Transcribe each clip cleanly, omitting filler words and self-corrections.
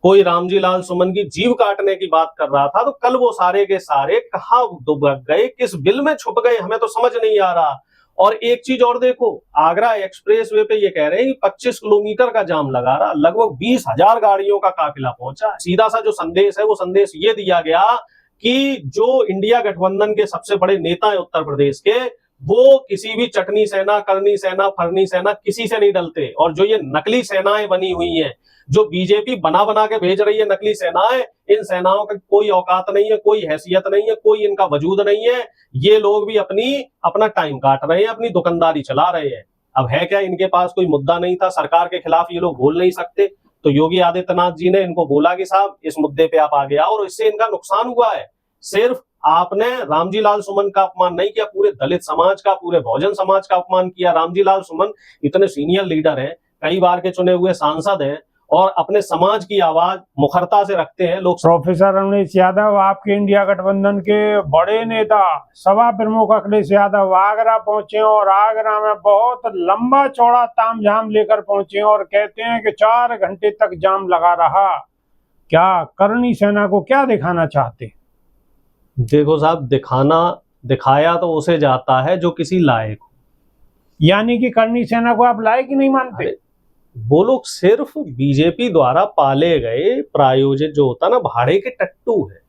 कोई रामजी लाल सुमन की जीव काटने की बात कर रहा था, तो कल वो सारे के सारे कहाँ दुबक गए, किस बिल में छुप गए, हमें तो समझ नहीं आ रहा। और एक चीज और देखो, आगरा एक्सप्रेस वे पे ये कह रहे हैं कि 25 किलोमीटर का जाम लगा रहा, लगभग 20,000 गाड़ियों का काफिला पहुंचा। सीधा सा जो संदेश है वो संदेश ये दिया गया कि जो इंडिया गठबंधन के सबसे बड़े नेता है उत्तर प्रदेश के, वो किसी भी चटनी सेना, करनी सेना, फरनी सेना किसी से नहीं डलते। और जो ये नकली सेनाएं बनी हुई हैं, जो बीजेपी बना बना के भेज रही है नकली सेनाएं, इन सेनाओं का कोई औकात नहीं है, कोई हैसियत नहीं है, कोई इनका वजूद नहीं है। ये लोग भी अपना टाइम काट रहे हैं, अपनी दुकानदारी चला रहे हैं। अब है क्या, इनके पास कोई मुद्दा नहीं था, सरकार के खिलाफ ये लोग बोल नहीं सकते, तो योगी आदित्यनाथ जी ने इनको बोला कि साहब इस मुद्दे पे आप आगे आओ, और इससे इनका नुकसान हुआ है। सिर्फ आपने रामजी लाल सुमन का अपमान नहीं किया, पूरे दलित समाज का, पूरे बहुजन समाज का अपमान किया। रामजी लाल सुमन इतने सीनियर लीडर हैं, कई बार के चुने हुए सांसद हैं, और अपने समाज की आवाज मुखरता से रखते हैं लोग। प्रोफेसर रमेश यादव, आपके इंडिया गठबंधन के बड़े नेता सभा प्रमुख अखिलेश यादव आगरा पहुंचे और आगरा में बहुत लंबा चौड़ा तामझाम लेकर पहुंचे और कहते हैं कि 4 घंटे तक जाम लगा रहा। क्या करनी सेना को क्या दिखाना चाहते? देखो साहब, दिखाया तो उसे जाता है जो किसी लायक हो। यानी कि करनी सेना को आप लायक ही नहीं मानते? वो लोग सिर्फ बीजेपी द्वारा पाले गए, प्रायोजित जो होता ना, भाड़े के टट्टू है।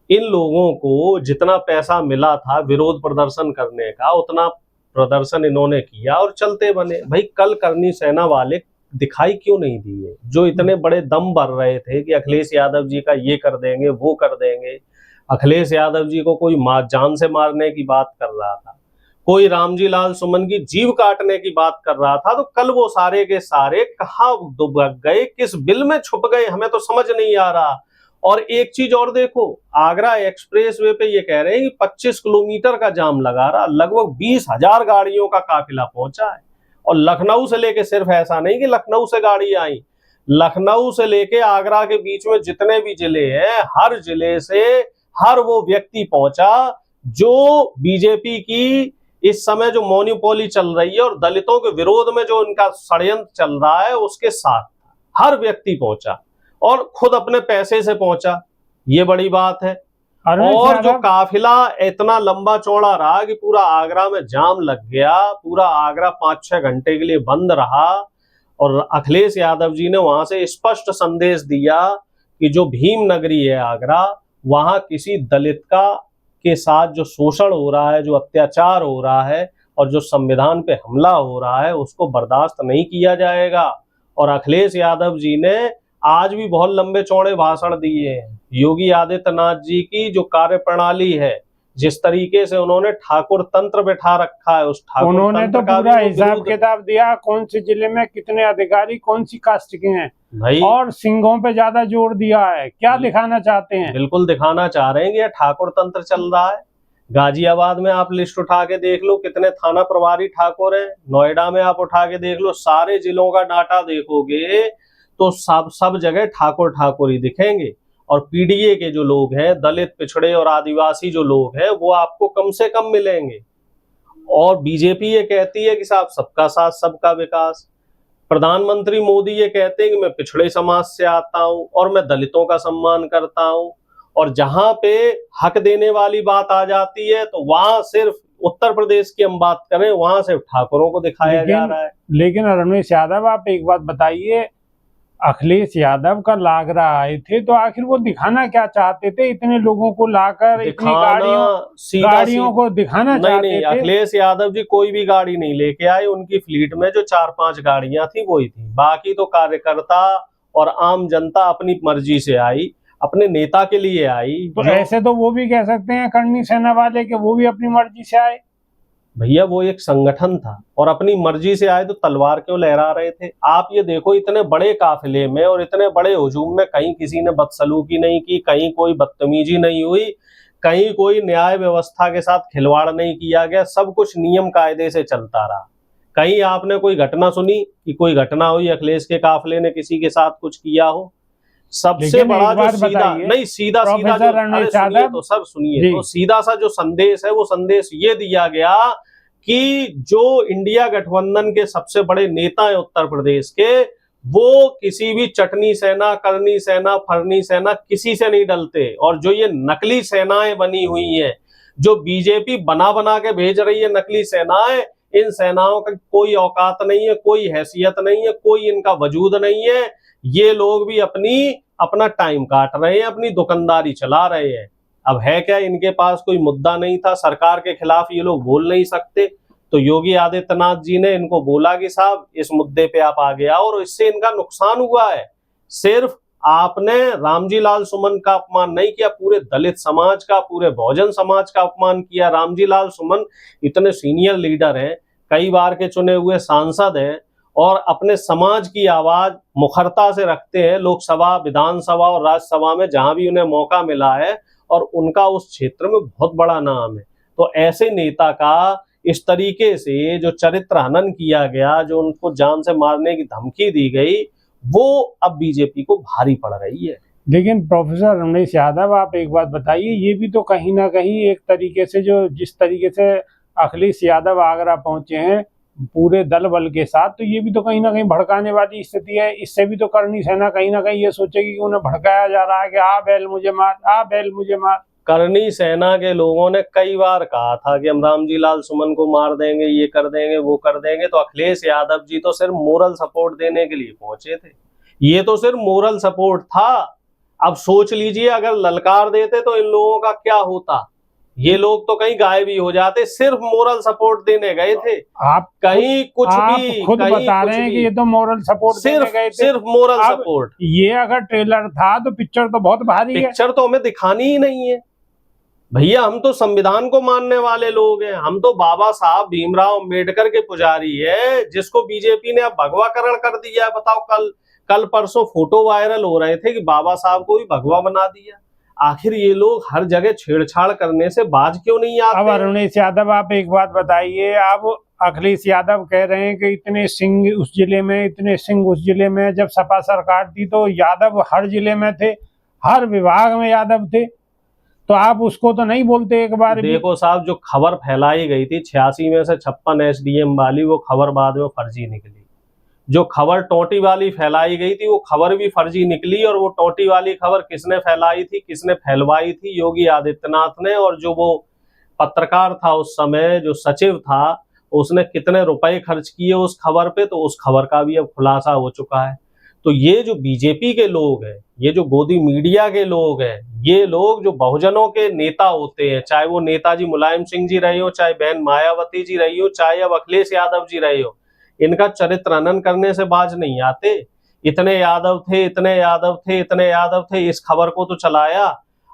इन लोगों को जितना पैसा मिला था विरोध प्रदर्शन करने का, उतना प्रदर्शन इन्होंने किया और चलते बने। भाई कल करनी सेना वाले दिखाई क्यों नहीं दिए, जो इतने बड़े दम भर रहे थे कि अखिलेश यादव जी का ये कर देंगे, वो कर देंगे। अखिलेश यादव जी को कोई जान से मारने की बात कर रहा था, कोई रामजी लाल सुमन की जीव काटने की बात कर रहा था, तो कल वो सारे के सारे कहाँ दुबक गए, किस बिल में छुप गए, हमें तो समझ नहीं आ रहा। और एक चीज और देखो, आगरा एक्सप्रेस वे पे ये कह रहे हैं कि 25 किलोमीटर का जाम लगा रहा, लगभग 20,000 गाड़ियों का काफिला पहुंचा है। और लखनऊ से लेके, सिर्फ ऐसा नहीं कि लखनऊ से गाड़ी आई, लखनऊ से लेके आगरा के बीच में जितने भी जिले हैं, हर जिले से हर वो व्यक्ति पहुंचा जो बीजेपी की इस समय जो मोनोपोली चल रही है और दलितों के विरोध में जो इनका षड्यंत्र चल रहा है उसके साथ हर व्यक्ति पहुंचा, और खुद अपने पैसे से पहुंचा। ये बड़ी बात है। और जो काफिला इतना लंबा चौड़ा रहा कि पूरा आगरा में जाम लग गया, पूरा आगरा 5-6 घंटे के लिए बंद रहा, और अखिलेश यादव जी ने वहां से स्पष्ट संदेश दिया कि जो भीम नगरी है आगरा, वहां किसी दलित के साथ जो शोषण हो रहा है, जो अत्याचार हो रहा है और जो संविधान पे हमला हो रहा है, उसको बर्दाश्त नहीं किया जाएगा। और अखिलेश यादव जी ने आज भी बहुत लंबे चौड़े भाषण दिए हैं। योगी आदित्यनाथ जी की जो कार्यप्रणाली है, जिस तरीके से उन्होंने ठाकुर तंत्र बैठा रखा है, उस ठाकुर उन्होंने तो पूरा हिसाब किताब दिया, कौन से जिले में कितने अधिकारी कौन सी कास्ट के हैं भाई, और सिंघों पे ज्यादा जोर दिया है। क्या दिखाना चाहते हैं? बिल्कुल दिखाना चाह रहे हैं कि ठाकुर तंत्र चल रहा है। गाजियाबाद में आप लिस्ट उठा के देख लो कितने थाना प्रभारी ठाकुर हैं, नोएडा में आप उठा के देख लो, सारे जिलों का डाटा देखोगे तो सब जगह ठाकुर ठाकुर ही दिखेंगे। और पीडीए के जो लोग हैं, दलित, पिछड़े और आदिवासी जो लोग हैं, वो आपको कम से कम मिलेंगे। और बीजेपी ये कहती है कि साहब सबका साथ सबका विकास। प्रधानमंत्री मोदी ये कहते हैं कि मैं पिछड़े समाज से आता हूं और मैं दलितों का सम्मान करता हूं। और जहां पे हक देने वाली बात आ जाती है तो वहां सिर्फ उत्तर प्रदेश की हम बात करें, वहां सिर्फ ठाकुरों को दिखाया जा रहा है। लेकिन रमेश यादव, आप एक बात बताइए, अखिलेश यादव का आगरा आए थे तो आखिर वो दिखाना क्या चाहते थे? इतने लोगों को लाकर इतनी गाड़ियों को दिखाना चाहते थे? अखिलेश यादव जी कोई भी गाड़ी नहीं लेके आए, उनकी फ्लीट में जो 4-5 गाड़ियां थी वही थी। बाकी तो कार्यकर्ता और आम जनता अपनी मर्जी से आई, अपने नेता के लिए आई। तो ऐसे तो वो भी कह सकते हैं करनी सेना वाले कि वो भी अपनी मर्जी से आए। भैया वो एक संगठन था और अपनी मर्जी से आए तो तलवार क्यों लहरा रहे थे? आप ये देखो, इतने बड़े काफिले में और इतने बड़े हुजूम में कहीं किसी ने बदसलूकी नहीं की, कहीं कोई बदतमीजी नहीं हुई, कहीं कोई न्याय व्यवस्था के साथ खिलवाड़ नहीं किया गया, सब कुछ नियम कायदे से चलता रहा। कहीं आपने कोई घटना सुनी कि कोई घटना हुई अखिलेश के काफिले ने किसी के साथ कुछ किया हो? सबसे बड़ा जो सीधा तो सब सुनिए, तो सीधा सा जो संदेश है वो संदेश ये दिया गया कि जो इंडिया गठबंधन के सबसे बड़े नेता है उत्तर प्रदेश के, वो किसी भी चटनी सेना, करनी सेना, फरनी सेना किसी से नहीं डलते। और जो ये नकली सेनाएं बनी हुई हैं, जो बीजेपी बना बना के भेज रही है नकली सेनाएं, इन सेनाओं का कोई औकात नहीं है, कोई हैसियत नहीं है, कोई इनका वजूद नहीं है। ये लोग भी अपना टाइम काट रहे हैं, अपनी दुकानदारी चला रहे हैं। अब है क्या, इनके पास कोई मुद्दा नहीं था, सरकार के खिलाफ ये लोग बोल नहीं सकते, तो योगी आदित्यनाथ जी ने इनको बोला कि साहब इस मुद्दे पे आप आगे आओ, और इससे इनका नुकसान हुआ है। सिर्फ आपने रामजी लाल सुमन का अपमान नहीं किया, पूरे दलित समाज का, पूरे बहुजन समाज का अपमान किया। रामजी लाल सुमन इतने सीनियर लीडर हैं, कई बार के चुने हुए सांसद हैं, और अपने समाज की आवाज मुखरता से रखते हैं लोकसभा, विधानसभा और राज्यसभा में जहां भी उन्हें मौका मिला है, और उनका उस क्षेत्र में बहुत बड़ा नाम है। तो ऐसे नेता का इस तरीके से जो चरित्र हनन किया गया, जो उनको जान से मारने की धमकी दी गई, वो अब बीजेपी को भारी पड़ रही है। लेकिन प्रोफेसर रमेश यादव, आप एक बात बताइए, ये भी तो कहीं ना कहीं एक तरीके से, जो जिस तरीके से अखिलेश यादव आगरा पहुंचे हैं पूरे दल बल के साथ, तो ये भी तो कहीं ना कहीं भड़काने वाली स्थिति है। इससे भी तो करनी सेना कहीं ना कहीं ये सोचेगी कि उन्हें भड़काया जा रहा है कि आ बैल मुझे मार, आ बैल मुझे मार। करनी सेना के लोगों ने कई बार कहा था कि हम रामजी लाल सुमन को मार देंगे, ये कर देंगे, वो कर देंगे, तो अखिलेश यादव जी तो सिर्फ मोरल सपोर्ट देने के लिए पहुंचे थे। ये तो सिर्फ मोरल सपोर्ट था। अब सोच लीजिए, अगर ललकार देते तो इन लोगों का क्या होता। ये लोग तो कहीं गायब ही हो जाते, सिर्फ मोरल सपोर्ट देने गए थे। आप कहीं कुछ आप भी, खुद कहीं बता कुछ रहे हैं भी, कि ये तो मोरल सपोर्ट देने सिर्फ गए थे। सिर्फ मोरल अब सपोर्ट। ये अगर ट्रेलर था तो पिक्चर तो बहुत भारी है। पिक्चर तो हमें दिखानी ही नहीं है भैया, हम तो संविधान को मानने वाले लोग हैं। हम तो बाबा साहब भीमराव अंबेडकर के पुजारी है, जिसको बीजेपी ने अब भगवाकरण कर दिया है। बताओ, कल परसों फोटो वायरल हो रहे थे कि बाबा साहब को भी भगवा बना दिया। आखिर ये लोग हर जगह छेड़छाड़ करने से बाज क्यों नहीं आते? अब अरुणेश यादव, आप एक बात बताइए, अब अखिलेश यादव कह रहे हैं कि इतने सिंह उस जिले में, इतने सिंह उस जिले में। जब सपा सरकार थी तो यादव हर जिले में थे, हर विभाग में यादव थे, तो आप उसको तो नहीं बोलते एक बार भी? देखो साहब, जो खबर फैलाई गई थी 86 में से 56 एसडीएम वाली, वो खबर बाद में फर्जी निकली। जो खबर टोटी वाली फैलाई गई थी, वो खबर भी फर्जी निकली। और वो टोटी वाली खबर किसने फैलाई थी, किसने फैलवाई थी? योगी आदित्यनाथ ने। और जो वो पत्रकार था उस समय, जो सचिव था, उसने कितने रुपए खर्च किए उस खबर पे, तो उस खबर का भी अब खुलासा हो चुका है। तो ये जो बीजेपी के लोग हैं, ये जो गोदी मीडिया के लोग हैं, ये लोग जो बहुजनों के नेता होते हैं, चाहे वो नेताजी मुलायम सिंह जी रहे हो, चाहे बहन मायावती जी रही हो, चाहे अब अखिलेश यादव जी रहे हो, इनका चरित्र हनन करने से बाज नहीं आते। इतने यादव थे, इतने यादव थे, इतने यादव थे, इस खबर को तो चलाया।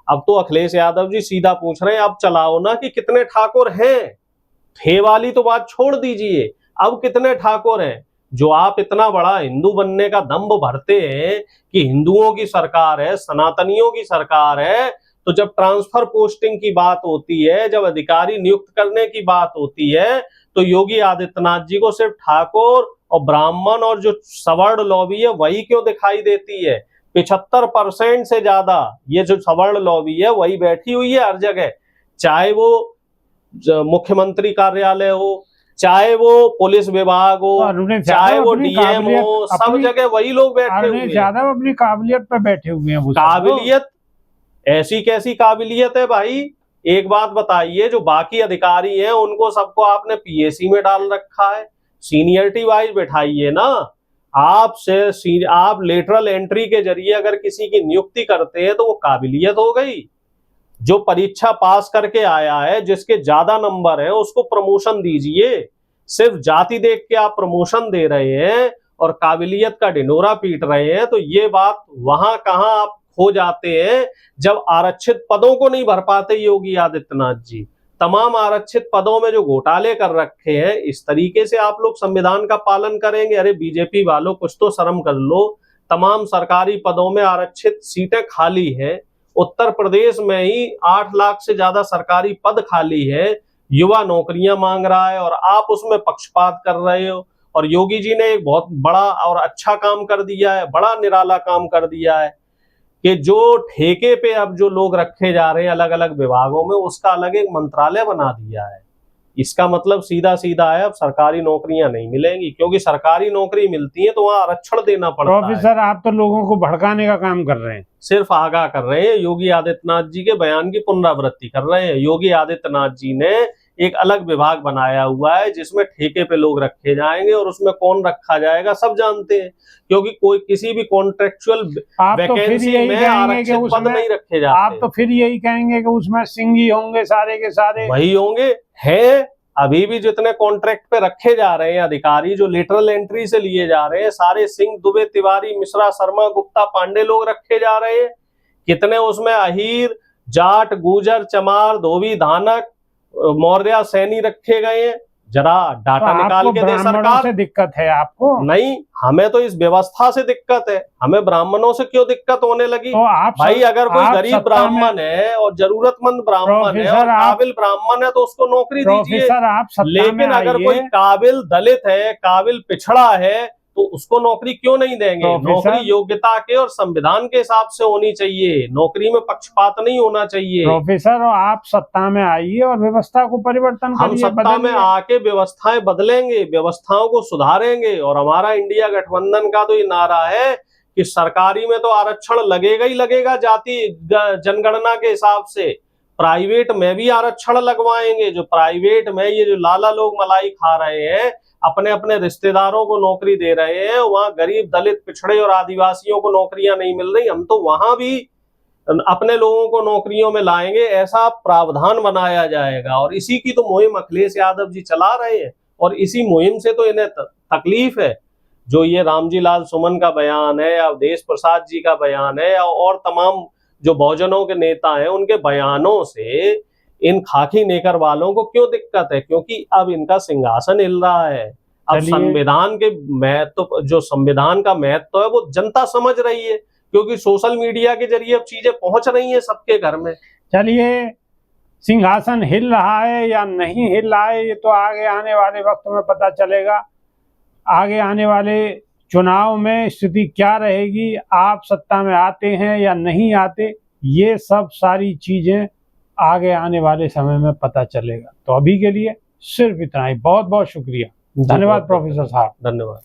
अब तो अखिलेश यादव जी सीधा पूछ रहे हैं, अब चलाओ ना कि कितने ठाकुर हैं। थे वाली तो बात छोड़ दीजिए, अब कितने ठाकुर हैं? जो आप इतना बड़ा हिंदू बनने का दंभ भरते हैं कि हिंदुओं की सरकार है, सनातनियों की सरकार है, तो जब ट्रांसफर पोस्टिंग की बात होती है, जब अधिकारी नियुक्त करने की बात होती है, तो योगी आदित्यनाथ जी को सिर्फ ठाकुर और ब्राह्मण और जो सवर्ण लॉबी है वही क्यों दिखाई देती है? 75% से ज्यादा ये जो सवर्ण लॉबी है वही बैठी हुई है हर जगह, चाहे वो मुख्यमंत्री कार्यालय हो, चाहे वो पुलिस विभाग हो, चाहे वो डीएम हो, सब जगह वही लोग बैठे हुए हैं। यादव अपनी काबिलियत पे बैठे हुए हैं। काबिलियत? ऐसी कैसी काबिलियत है भाई? एक बात बताइए, जो बाकी अधिकारी हैं उनको सबको आपने पीएसी में डाल रखा है, सीनियरिटी वाइज बैठाइए ना। आप लेटरल एंट्री के जरिए अगर किसी की नियुक्ति करते हैं तो वो काबिलियत हो गई। जो परीक्षा पास करके आया है, जिसके ज्यादा नंबर है, उसको प्रमोशन दीजिए। सिर्फ जाति देख के आप प्रमोशन दे रहे हैं और काबिलियत का ढिंढोरा पीट रहे हैं, तो ये बात वहां कहां आप खो जाते हैं जब आरक्षित पदों को नहीं भर पाते योगी आदित्यनाथ जी। तमाम आरक्षित पदों में जो घोटाले कर रखे हैं, इस तरीके से आप लोग संविधान का पालन करेंगे? अरे बीजेपी वालों, कुछ तो शर्म कर लो। तमाम सरकारी पदों में आरक्षित सीटें खाली हैं। उत्तर प्रदेश में ही 8 लाख से ज्यादा सरकारी पद खाली है। युवा नौकरियां मांग रहा है और आप उसमें पक्षपात कर रहे हो। और योगी जी ने एक बहुत बड़ा और अच्छा काम कर दिया है, बड़ा निराला काम कर दिया है कि जो ठेके पे अब जो लोग रखे जा रहे हैं अलग अलग विभागों में, उसका अलग एक मंत्रालय बना दिया है। इसका मतलब सीधा सीधा है, अब सरकारी नौकरियां नहीं मिलेंगी, क्योंकि सरकारी नौकरी मिलती है तो वहां आरक्षण देना पड़ता है। प्रोफेसर आप तो लोगों को भड़काने का काम कर रहे हैं। सिर्फ आगाह कर रहे हैं, योगी आदित्यनाथ जी के बयान की पुनरावृत्ति कर रहे हैं। योगी आदित्यनाथ जी ने एक अलग विभाग बनाया हुआ है जिसमें ठेके पे लोग रखे जाएंगे, और उसमें कौन रखा जाएगा सब जानते हैं, क्योंकि कोई किसी भी कॉन्ट्रेक्चुअल आप तो फिर वैकेंसी यही में कहेंगे कि आरक्षित पद नहीं रखे जाते। आप तो फिर यही कहेंगे कि उसमें सिंह ही होंगे सारे के सारे। वही होंगे, हैं अभी भी जितने कॉन्ट्रैक्ट पे रखे जा रहे हैं अधिकारी, जो लेटरल एंट्री से लिए जा रहे हैं, सारे सिंह, दुबे, तिवारी, मिश्रा, शर्मा, गुप्ता, पांडे लोग रखे जा रहे हैं। कितने उसमें अहीर, जाट, गुजर, चमार, धोबी, धानक, मौर्य, सैनी रखे गए हैं? जरा डाटा निकाल के दे सरकार। से दिक्कत है आपको? नहीं, हमें तो इस व्यवस्था से दिक्कत है। हमें ब्राह्मणों से क्यों दिक्कत होने लगी? तो आप भाई अगर कोई गरीब ब्राह्मण है और जरूरतमंद ब्राह्मण है और काबिल ब्राह्मण है तो उसको नौकरी दीजिए। लेकिन अगर कोई काबिल दलित है, काबिल पिछड़ा है, तो उसको नौकरी क्यों नहीं देंगे? नौकरी योग्यता के और संविधान के हिसाब से होनी चाहिए, नौकरी में पक्षपात नहीं होना चाहिए। प्रोफेसर आप सत्ता में आइए और व्यवस्था को परिवर्तन करिए। हम सत्ता में आके व्यवस्थाएं बदलेंगे, व्यवस्थाओं को सुधारेंगे। और हमारा इंडिया गठबंधन का तो ये नारा है कि सरकारी में तो आरक्षण लगेगा ही लगेगा, जाति जनगणना के हिसाब से। प्राइवेट में भी आरक्षण लगवाएंगे। जो प्राइवेट में ये जो लाला लोग मलाई खा रहे हैं, अपने अपने रिश्तेदारों को नौकरी दे रहे हैं, वहां गरीब, दलित, पिछड़े और आदिवासियों को नौकरियां नहीं मिल रही। हम तो वहां भी अपने लोगों को नौकरियों में लाएंगे, ऐसा प्रावधान बनाया जाएगा। और इसी की तो मुहिम अखिलेश यादव जी चला रहे हैं, और इसी मुहिम से तो इन्हें तकलीफ है। जो ये रामजी लाल सुमन का बयान है, या अवधेश प्रसाद जी का बयान है, और तमाम जो बहुजनों के नेता हैं उनके बयानों से इन खाकी नेकर वालों को क्यों दिक्कत है? क्योंकि अब इनका सिंहासन हिल रहा है। अब संविधान के महत्व, जो संविधान का महत्व है, वो जनता समझ रही है, क्योंकि सोशल मीडिया के जरिए अब चीजें पहुंच रही हैं सबके घर में। चलिए, सिंहासन हिल रहा है या नहीं हिल रहा है ये तो आगे आने वाले वक्त में पता चलेगा। आगे आने वाले चुनाव में स्थिति क्या रहेगी, आप सत्ता में आते हैं या नहीं आते, ये सब सारी चीजें आगे आने वाले समय में पता चलेगा। तो अभी के लिए सिर्फ इतना ही। बहुत बहुत शुक्रिया, धन्यवाद प्रोफेसर साहब। धन्यवाद।